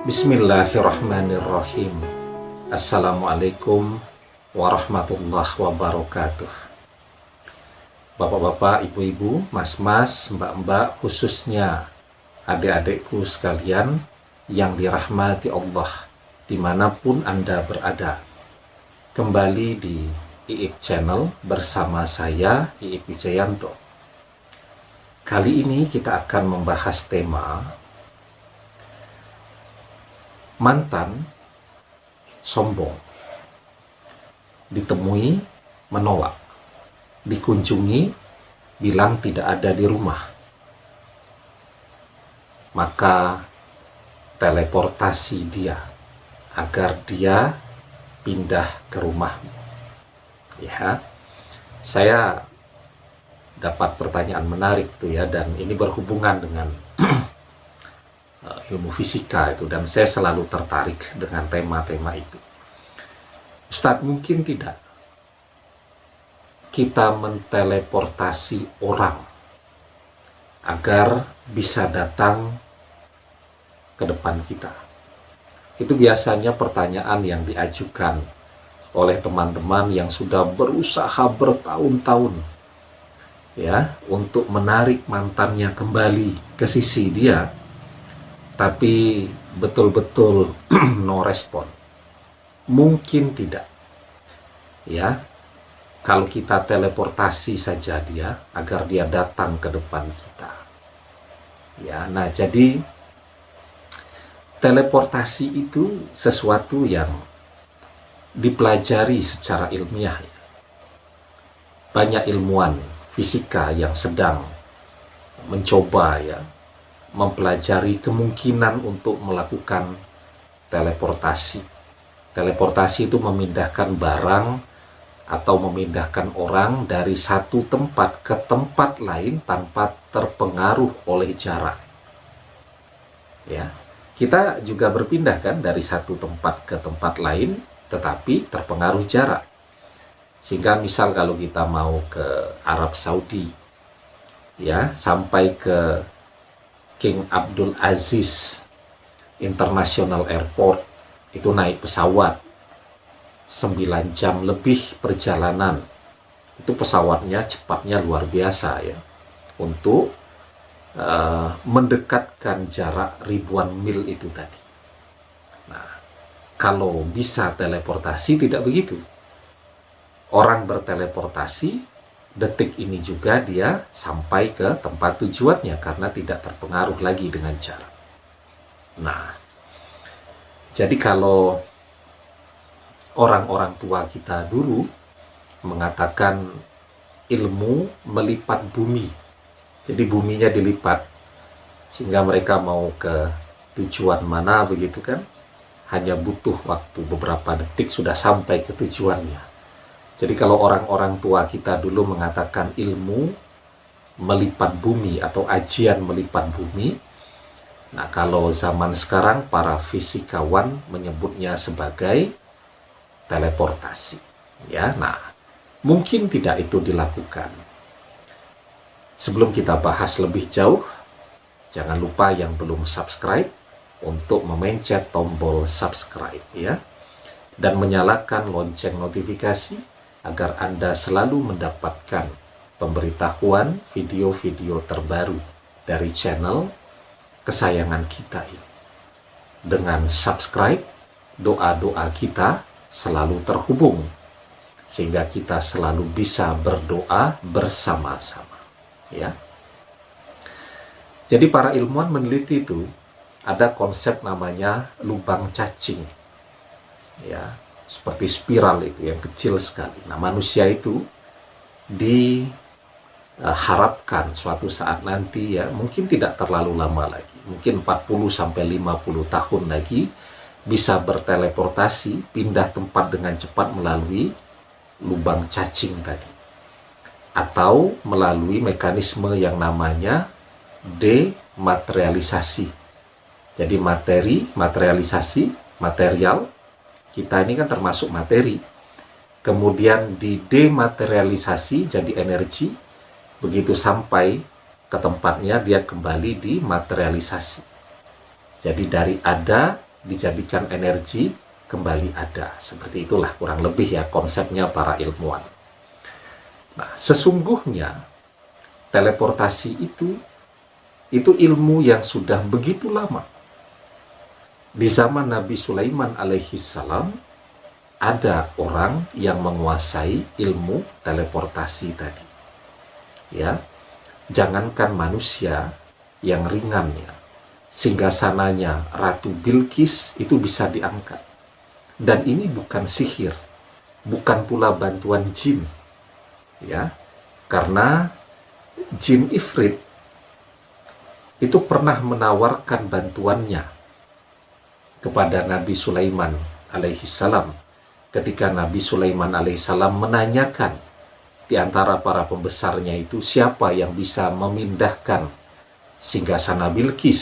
Bismillahirrahmanirrahim. Assalamualaikum warahmatullahi wabarakatuh. Bapak-bapak, ibu-ibu, mas-mas, mbak-mbak, khususnya adik-adikku sekalian yang dirahmati Allah dimanapun Anda berada. Kembali di IIP Channel bersama saya, IIP Wijayanto. Kali ini kita akan membahas tema mantan sombong, ditemui menolak, dikunjungi bilang tidak ada di rumah, maka teleportasi dia agar dia pindah ke rumahmu. Ya, saya dapat pertanyaan menarik tuh ya, dan ini berhubungan dengan ilmu fisika itu, dan saya selalu tertarik dengan tema-tema itu. Ustadz, mungkin tidak kita menteleportasi orang agar bisa datang ke depan kita? Itu biasanya pertanyaan yang diajukan oleh teman-teman yang sudah berusaha bertahun-tahun ya untuk menarik mantannya kembali ke sisi dia, tapi betul-betul no respon. Mungkin tidak ya, kalau kita teleportasi saja dia agar dia datang ke depan kita ya. Nah, jadi teleportasi itu sesuatu yang dipelajari secara ilmiah ya. Banyak ilmuwan fisika yang sedang mencoba ya mempelajari kemungkinan untuk melakukan teleportasi. Teleportasi itu memindahkan barang atau memindahkan orang dari satu tempat ke tempat lain tanpa terpengaruh oleh jarak. Ya, kita juga berpindah kan dari satu tempat ke tempat lain, tetapi terpengaruh jarak. Sehingga misal kalau kita mau ke Arab Saudi, ya sampai ke King Abdul Aziz International Airport, itu naik pesawat 9 jam lebih perjalanan. Itu pesawatnya cepatnya luar biasa ya, untuk mendekatkan jarak ribuan mil itu tadi. Nah, kalau bisa teleportasi tidak begitu. Orang berteleportasi detik ini juga dia sampai ke tempat tujuannya karena tidak terpengaruh lagi dengan jarak. Nah, jadi kalau orang-orang tua kita dulu mengatakan ilmu melipat bumi, jadi buminya dilipat sehingga mereka mau ke tujuan mana begitu kan, hanya butuh waktu beberapa detik sudah sampai ke tujuannya. Jadi kalau orang-orang tua kita dulu mengatakan ilmu melipat bumi atau ajian melipat bumi, nah kalau zaman sekarang para fisikawan menyebutnya sebagai teleportasi. Ya, nah mungkin tidak itu dilakukan. Sebelum kita bahas lebih jauh, jangan lupa yang belum subscribe untuk memencet tombol subscribe ya, dan menyalakan lonceng notifikasi agar Anda selalu mendapatkan pemberitahuan video-video terbaru dari channel kesayangan kita ini. Dengan subscribe, doa-doa kita selalu terhubung, sehingga kita selalu bisa berdoa bersama-sama. Ya. Jadi para ilmuwan meneliti itu, ada konsep namanya lubang cacing. Ya. Seperti spiral itu yang kecil sekali. Nah, manusia itu diharapkan suatu saat nanti ya, mungkin tidak terlalu lama lagi, mungkin 40-50 tahun lagi, bisa berteleportasi, pindah tempat dengan cepat melalui lubang cacing tadi, atau melalui mekanisme yang namanya dematerialisasi. Jadi materialisasi, material, kita ini kan termasuk materi, kemudian didematerialisasi jadi energi, begitu sampai ke tempatnya dia kembali dimaterialisasi. Jadi dari ada dijadikan energi, kembali ada. Seperti itulah kurang lebih ya konsepnya para ilmuwan. Nah, sesungguhnya teleportasi itu ilmu yang sudah begitu lama. Di zaman Nabi Sulaiman alaihi salam, ada orang yang menguasai ilmu teleportasi tadi. Ya, jangankan manusia yang ringan ya, singgasananya Ratu Bilqis itu bisa diangkat. Dan ini bukan sihir, bukan pula bantuan jin. Ya, karena jin Ifrit itu pernah menawarkan bantuannya kepada Nabi Sulaiman alaihi salam ketika Nabi Sulaiman alaihissalam menanyakan di antara para pembesarnya itu siapa yang bisa memindahkan singgasana Bilqis